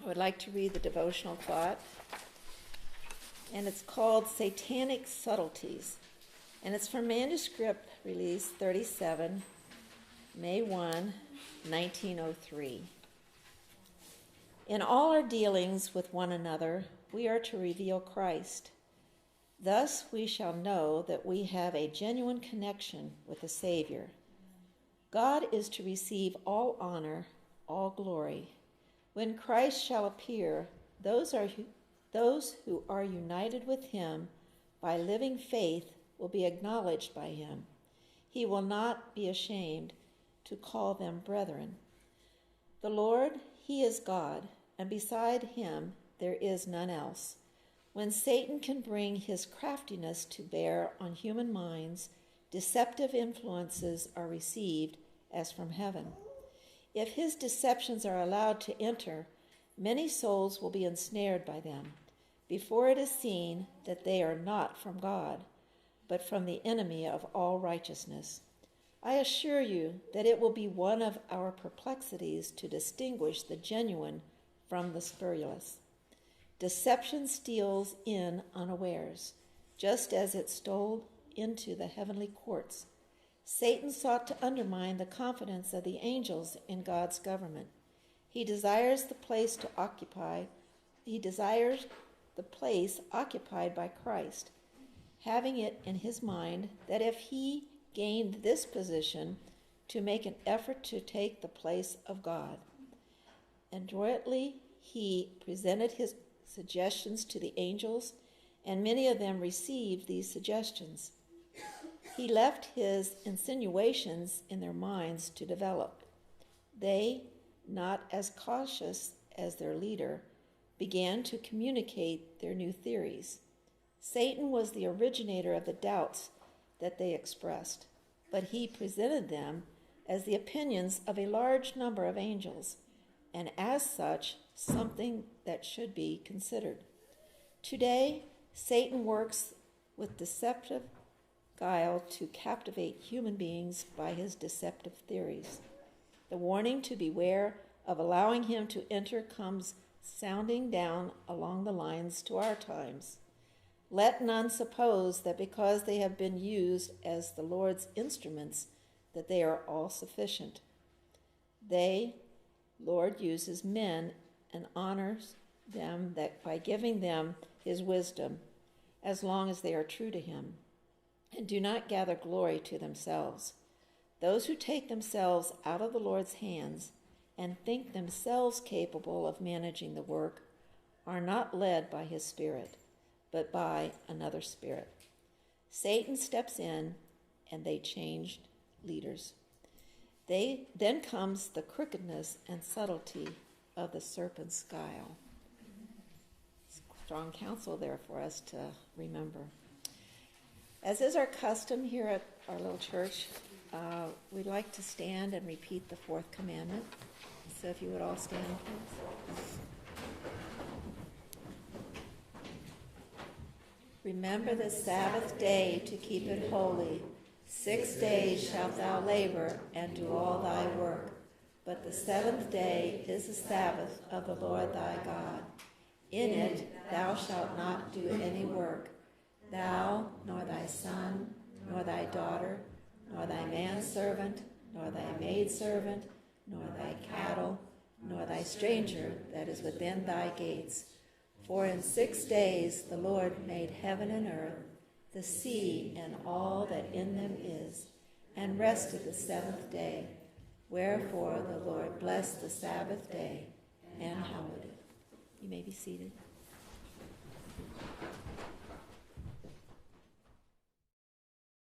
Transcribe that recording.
I would like to read the devotional thought, and it's called Satanic Subtleties, and it's from manuscript release 37, May 1, 1903. In all our dealings with one another, we are to reveal Christ. Thus we shall know that we have a genuine connection with the Savior. God is to receive all honor, all glory. When Christ shall appear, those who are united with him by living faith will be acknowledged by him. He will not be ashamed to call them brethren. The Lord, he is God, and beside him there is none else. When Satan can bring his craftiness to bear on human minds, deceptive influences are received as from heaven. If his deceptions are allowed to enter, many souls will be ensnared by them, before it is seen that they are not from God, but from the enemy of all righteousness. I assure you that it will be one of our perplexities to distinguish the genuine from the spurious. Deception steals in unawares, just as it stole into the heavenly courts. Satan sought to undermine the confidence of the angels in God's government. He desires the place occupied by Christ, having it in his mind that if he gained this position, to make an effort to take the place of God. Adroitly, he presented his suggestions to the angels, and many of them received these suggestions. He left his insinuations in their minds to develop. They, not as cautious as their leader, began to communicate their new theories. Satan was the originator of the doubts that they expressed, but he presented them as the opinions of a large number of angels, and as such, something that should be considered. Today, Satan works with deceptive guile to captivate human beings by his deceptive theories. The warning to beware of allowing him to enter comes sounding down along the lines to our times. Let none suppose that because they have been used as the Lord's instruments, that they are all sufficient. Lord uses men and honors them that by giving them his wisdom, as long as they are true to him, and do not gather glory to themselves. Those who take themselves out of the Lord's hands and think themselves capable of managing the work are not led by his Spirit, but by another spirit. Satan steps in, and they changed leaders. Then comes the crookedness and subtlety of the serpent's guile. Strong counsel there for us to remember. As is our custom here at our little church, we'd like to stand and repeat the fourth commandment. So if you would all stand, please. Remember the Sabbath day to keep it holy. 6 days shalt thou labor and do all thy work. But the seventh day is the Sabbath of the Lord thy God. In it thou shalt not do any work, thou, nor thy son, nor thy daughter, nor thy manservant, nor thy maidservant, nor thy cattle, nor thy stranger that is within thy gates. For in 6 days the Lord made heaven and earth, the sea and all that in them is, and rested the seventh day. Wherefore the Lord blessed the Sabbath day and hallowed it. You may be seated.